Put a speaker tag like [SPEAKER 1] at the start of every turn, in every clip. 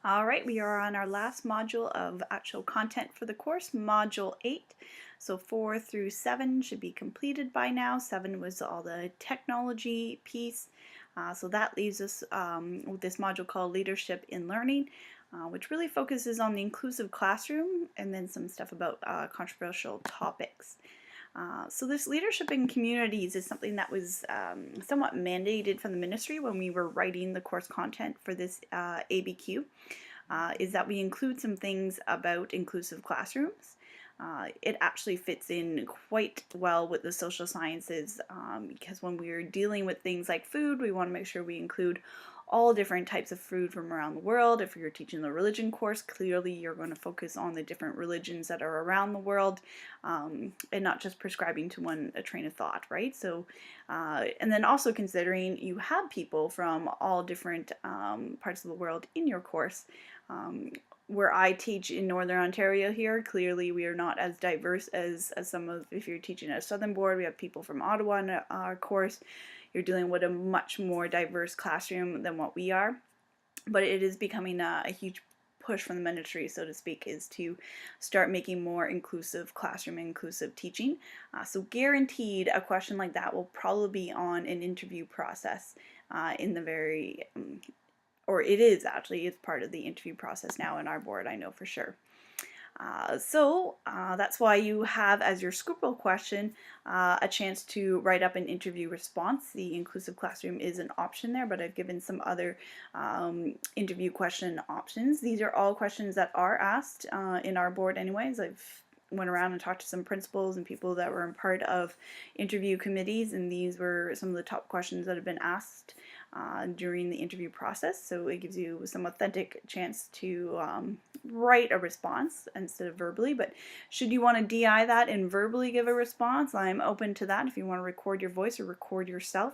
[SPEAKER 1] All right, we are on our last module of actual content for the course, Module 8. So 4 through 7 should be completed by now. 7 was all the technology piece. So that leaves us with this module called Leadership in Learning, which really focuses on the inclusive classroom and then some stuff about controversial topics. So this leadership in communities is something that was somewhat mandated from the ministry when we were writing the course content for this ABQ, is that we include some things about inclusive classrooms. It actually fits in quite well with the social sciences because when we're dealing with things like food, we want to make sure we include all different types of food from around the world. If you're teaching the religion course, clearly you're going to focus on the different religions that are around the world and not just prescribing to one a train of thought, right? So, and then also considering you have people from all different parts of the world in your course. Where I teach in Northern Ontario here, clearly we are not as diverse as some of, if you're teaching at a Southern Board, we have people from Ottawa in our course. You're dealing with a much more diverse classroom than what we are. But it is becoming a huge push from the ministry, so to speak, is to start making more inclusive classroom, inclusive teaching. So guaranteed a question like that will probably be on an interview process in the very or it is actually, it's part of the interview process now in our board, I know for sure. That's why you have as your Scrupal question a chance to write up an interview response. The inclusive classroom is an option there, but I've given some other interview question options. These are all questions that are asked in our board anyways. I've went around and talked to some principals and people that were in part of interview committees, and these were some of the top questions that have been asked during the interview process. So it gives you some authentic chance to write a response instead of verbally. But should you want to DI that and verbally give a response, I'm open to that. If you want to record your voice or record yourself,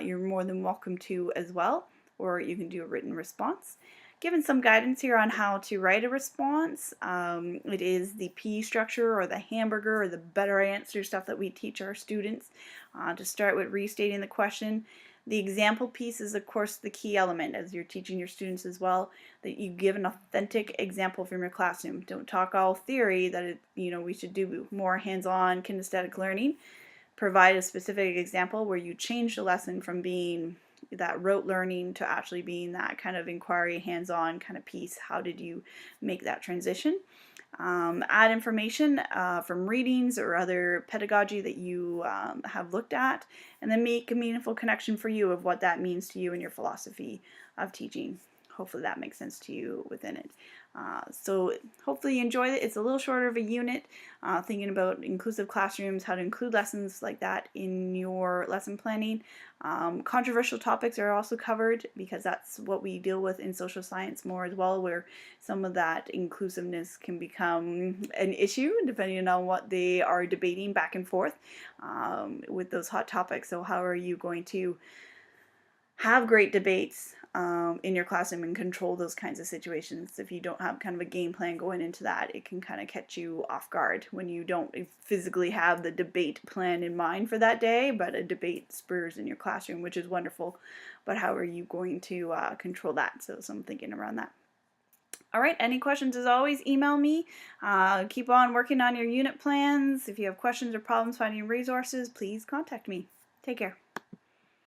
[SPEAKER 1] you're more than welcome to as well, or you can do a written response. Given some guidance here on how to write a response. It is the P structure or the hamburger or the better answer stuff that we teach our students. To start with restating the question. The example piece is of course the key element as you're teaching your students as well, that you give an authentic example from your classroom. Don't talk all theory that we should do more hands-on kinesthetic learning. Provide a specific example where you change the lesson from being that rote learning to actually being that kind of inquiry, hands-on kind of piece. How did you make that transition? Add information from readings or other pedagogy that you have looked at, and then make a meaningful connection for you of what that means to you and your philosophy of teaching. Hopefully that makes sense to you within it. So hopefully you enjoyed it. It's a little shorter of a unit, thinking about inclusive classrooms, how to include lessons like that in your lesson planning. Controversial topics are also covered because that's what we deal with in social science more as well, where some of that inclusiveness can become an issue depending on what they are debating back and forth with those hot topics. So how are you going to have great debates in your classroom and control those kinds of situations? If you don't have kind of a game plan going into that, it can kind of catch you off guard when you don't physically have the debate plan in mind for that day, but a debate spurs in your classroom, which is wonderful. But how are you going to control that? So some thinking around that. All right, any questions as always, email me. Keep on working on your unit plans. If you have questions or problems finding resources, please contact me. Take care.